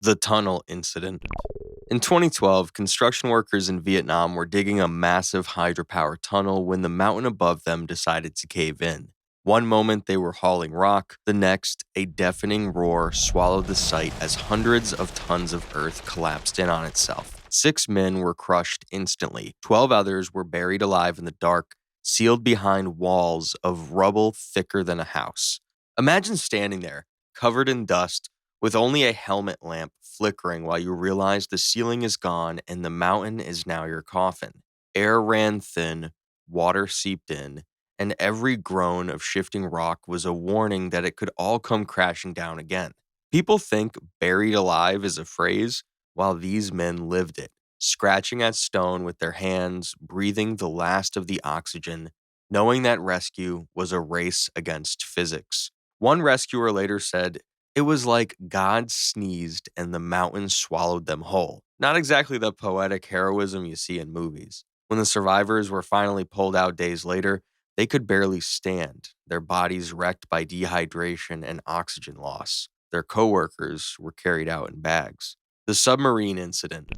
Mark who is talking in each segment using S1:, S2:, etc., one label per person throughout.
S1: The tunnel incident. In 2012, construction workers in Vietnam were digging a massive hydropower tunnel when the mountain above them decided to cave in. One moment they were hauling rock, the next, a deafening roar swallowed the site as hundreds of tons of earth collapsed in on itself. 6 men were crushed instantly. 12 others were buried alive in the dark, sealed behind walls of rubble thicker than a house. Imagine standing there, covered in dust, with only a helmet lamp flickering while you realize the ceiling is gone and the mountain is now your coffin. Air ran thin, water seeped in, and every groan of shifting rock was a warning that it could all come crashing down again. People think buried alive is a phrase, while these men lived it, scratching at stone with their hands, breathing the last of the oxygen, knowing that rescue was a race against physics. One rescuer later said, "It was like God sneezed and the mountains swallowed them whole." Not exactly the poetic heroism you see in movies. When the survivors were finally pulled out days later, they could barely stand, their bodies wrecked by dehydration and oxygen loss. Their coworkers were carried out in bags. The submarine incident.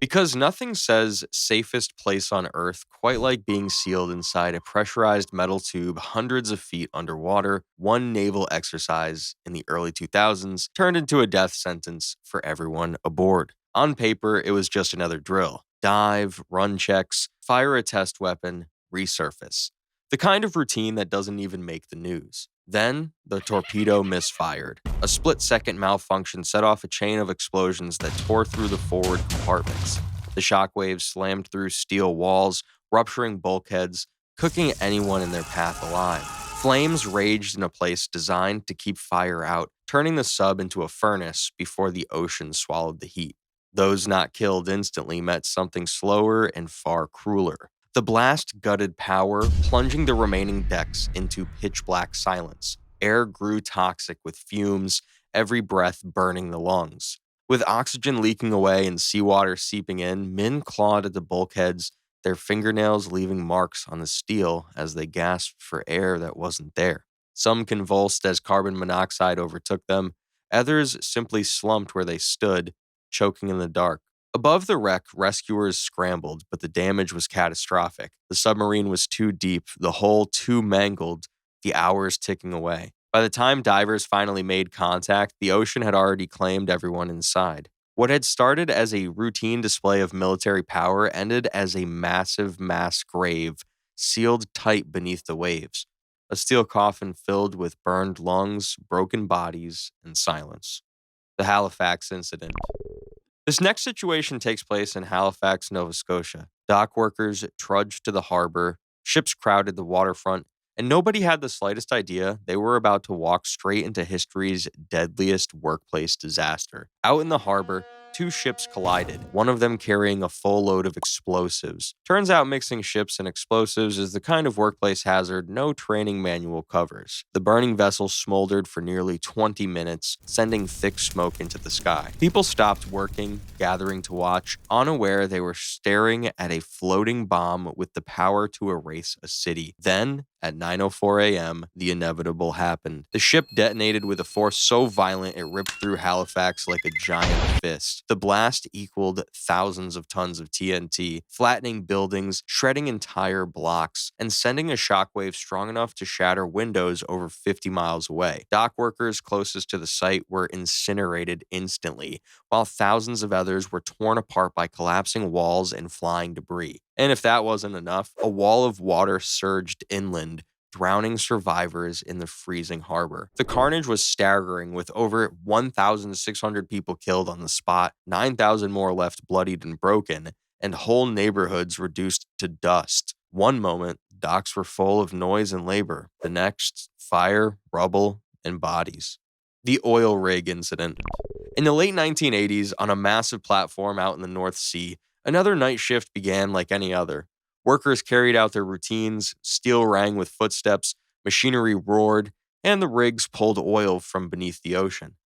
S1: Because nothing says safest place on Earth quite like being sealed inside a pressurized metal tube hundreds of feet underwater, one naval exercise in the early 2000s turned into a death sentence for everyone aboard. On paper, it was just another drill. Dive, run checks, fire a test weapon, resurface. The kind of routine that doesn't even make the news. Then, the torpedo misfired. A split-second malfunction set off a chain of explosions that tore through the forward compartments. The shockwaves slammed through steel walls, rupturing bulkheads, cooking anyone in their path alive. Flames raged in a place designed to keep fire out, turning the sub into a furnace before the ocean swallowed the heat. Those not killed instantly met something slower and far crueler. The blast gutted power, plunging the remaining decks into pitch black silence. Air grew toxic with fumes, every breath burning the lungs. With oxygen leaking away and seawater seeping in, men clawed at the bulkheads, their fingernails leaving marks on the steel as they gasped for air that wasn't there. Some convulsed as carbon monoxide overtook them, others simply slumped where they stood, choking in the dark. Above the wreck, rescuers scrambled, but the damage was catastrophic. The submarine was too deep, the hull too mangled, the hours ticking away. By the time divers finally made contact, the ocean had already claimed everyone inside. What had started as a routine display of military power ended as a massive mass grave, sealed tight beneath the waves. A steel coffin filled with burned lungs, broken bodies, and silence. The Halifax incident. This next situation takes place in Halifax, Nova Scotia. Dock workers trudged to the harbor, ships crowded the waterfront, and nobody had the slightest idea they were about to walk straight into history's deadliest workplace disaster. Out in the harbor, two ships collided, one of them carrying a full load of explosives. Turns out mixing ships and explosives is the kind of workplace hazard no training manual covers. The burning vessel smoldered for nearly 20 minutes, sending thick smoke into the sky. People stopped working, gathering to watch, unaware they were staring at a floating bomb with the power to erase a city. Then, at 9:04 a.m., the inevitable happened. The ship detonated with a force so violent it ripped through Halifax like a giant fist. The blast equaled thousands of tons of TNT, flattening buildings, shredding entire blocks, and sending a shockwave strong enough to shatter windows over 50 miles away. Dock workers closest to the site were incinerated instantly, while thousands of others were torn apart by collapsing walls and flying debris. And if that wasn't enough, a wall of water surged inland, drowning survivors in the freezing harbor. The carnage was staggering, with over 1,600 people killed on the spot, 9,000 more left bloodied and broken, and whole neighborhoods reduced to dust. One moment, docks were full of noise and labor. The next, fire, rubble, and bodies. The oil rig incident. In the late 1980s, on a massive platform out in the North Sea, another night shift began like any other. Workers carried out their routines, steel rang with footsteps, machinery roared, and the rigs pulled oil from beneath the ocean.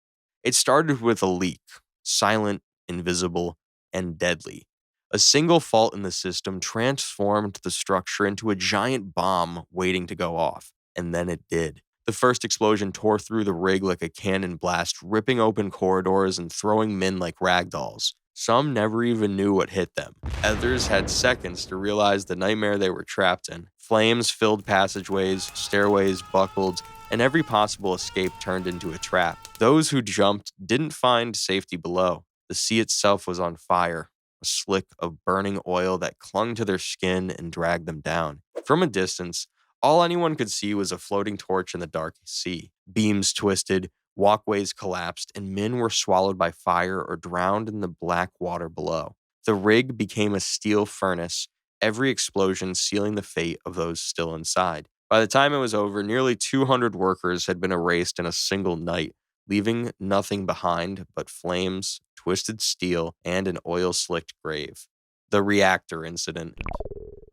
S1: It started with a leak, silent, invisible, and deadly. A single fault in the system transformed the structure into a giant bomb waiting to go off, and then it did. The first explosion tore through the rig like a cannon blast, ripping open corridors and throwing men like ragdolls. Some never even knew what hit them. Others had seconds to realize the nightmare they were trapped in. Flames filled passageways, stairways buckled, and every possible escape turned into a trap. Those who jumped didn't find safety below. The sea itself was on fire, a slick of burning oil that clung to their skin and dragged them down. From a distance, all anyone could see was a floating torch in the dark sea. Beams twisted, walkways collapsed, and men were swallowed by fire or drowned in the black water below. The rig became a steel furnace, every explosion sealing the fate of those still inside. By the time it was over, nearly 200 workers had been erased in a single night, leaving nothing behind but flames, twisted steel, and an oil-slicked grave. The reactor incident.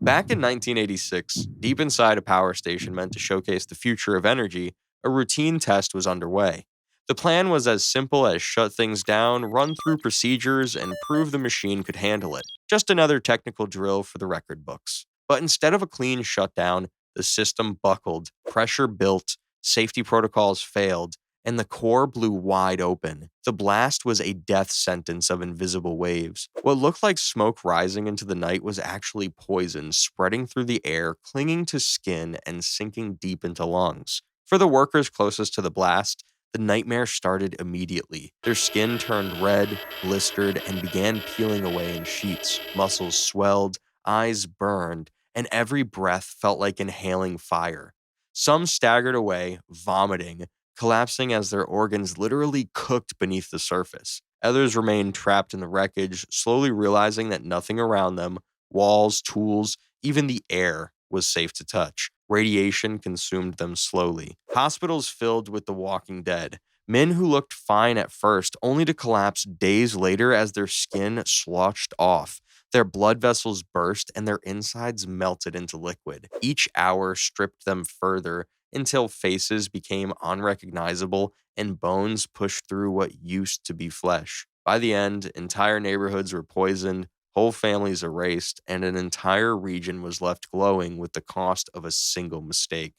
S1: Back in 1986, deep inside a power station meant to showcase the future of energy, a routine test was underway. The plan was as simple as shut things down, run through procedures, and prove the machine could handle it. Just another technical drill for the record books. But instead of a clean shutdown, the system buckled, pressure built, safety protocols failed, and the core blew wide open. The blast was a death sentence of invisible waves. What looked like smoke rising into the night was actually poison spreading through the air, clinging to skin and sinking deep into lungs. For the workers closest to the blast, the nightmare started immediately. Their skin turned red, blistered, and began peeling away in sheets. Muscles swelled, eyes burned, and every breath felt like inhaling fire. Some staggered away, vomiting, collapsing as their organs literally cooked beneath the surface. Others remained trapped in the wreckage, slowly realizing that nothing around them, walls, tools, even the air, was safe to touch. Radiation consumed them slowly. Hospitals filled with the walking dead. Men who looked fine at first, only to collapse days later as their skin slotched off. Their blood vessels burst and their insides melted into liquid. Each hour stripped them further, until faces became unrecognizable and bones pushed through what used to be flesh. By the end, entire neighborhoods were poisoned, whole families erased, and an entire region was left glowing with the cost of a single mistake.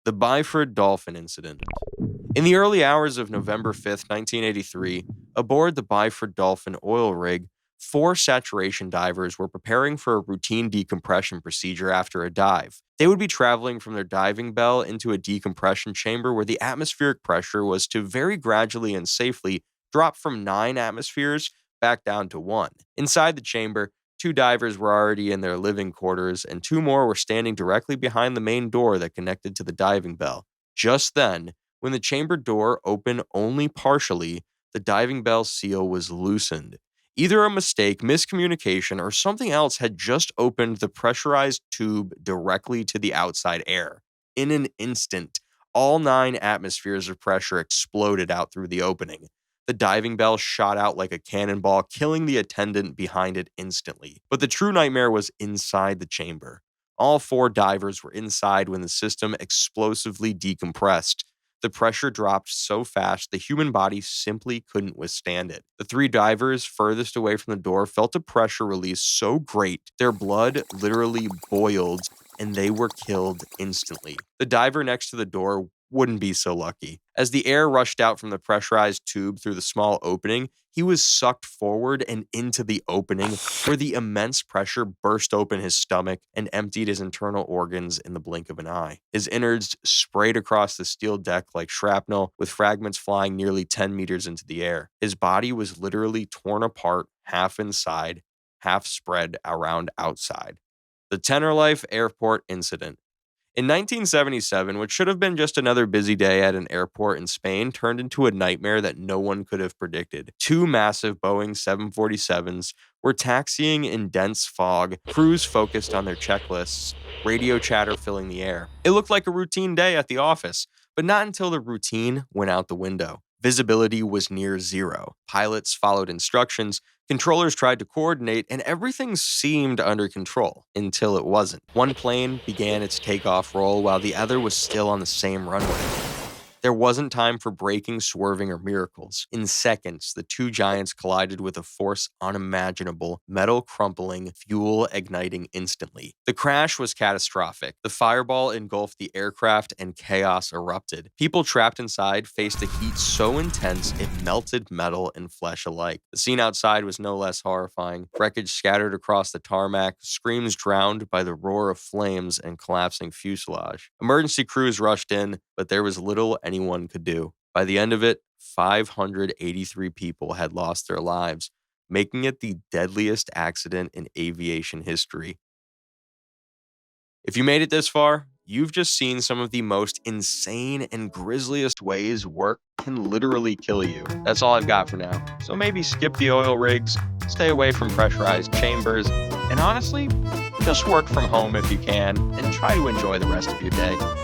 S1: The Byford Dolphin Incident. In the early hours of November 5th, 1983, aboard the Byford Dolphin oil rig, 4 saturation divers were preparing for a routine decompression procedure after a dive. They would be traveling from their diving bell into a decompression chamber where the atmospheric pressure was to very gradually and safely drop from 9 atmospheres back down to 1. Inside the chamber, 2 divers were already in their living quarters, and 2 more were standing directly behind the main door that connected to the diving bell. Just then, when the chamber door opened only partially, the diving bell seal was loosened. Either a mistake, miscommunication, or something else had just opened the pressurized tube directly to the outside air. In an instant, all 9 atmospheres of pressure exploded out through the opening. The diving bell shot out like a cannonball, killing the attendant behind it instantly. But the true nightmare was inside the chamber. All 4 divers were inside when the system explosively decompressed. The pressure dropped so fast, the human body simply couldn't withstand it. The 3 divers furthest away from the door felt a pressure release so great, their blood literally boiled, and they were killed instantly. The diver next to the door wouldn't be so lucky. As the air rushed out from the pressurized tube through the small opening, he was sucked forward and into the opening, where the immense pressure burst open his stomach and emptied his internal organs in the blink of an eye. His innards sprayed across the steel deck like shrapnel, with fragments flying nearly 10 meters into the air. His body was literally torn apart, half inside, half spread around outside. The Tenerife Airport Incident. In 1977, what should have been just another busy day at an airport in Spain turned into a nightmare that no one could have predicted. 2 massive Boeing 747s were taxiing in dense fog, crews focused on their checklists, radio chatter filling the air. It looked like a routine day at the office, but not until the routine went out the window. Visibility was near zero. Pilots followed instructions, controllers tried to coordinate, and everything seemed under control until it wasn't. One plane began its takeoff roll while the other was still on the same runway. There wasn't time for braking, swerving, or miracles. In seconds, the two giants collided with a force unimaginable, metal crumpling, fuel igniting instantly. The crash was catastrophic. The fireball engulfed the aircraft and chaos erupted. People trapped inside faced a heat so intense it melted metal and flesh alike. The scene outside was no less horrifying. Wreckage scattered across the tarmac, screams drowned by the roar of flames and collapsing fuselage. Emergency crews rushed in, but there was little anyone could do. By the end of it, 583 people had lost their lives, making it the deadliest accident in aviation history. If you made it this far, you've just seen some of the most insane and grisliest ways work can literally kill you. That's all I've got for now. So maybe skip the oil rigs, stay away from pressurized chambers, and honestly, just work from home if you can, and try to enjoy the rest of your day.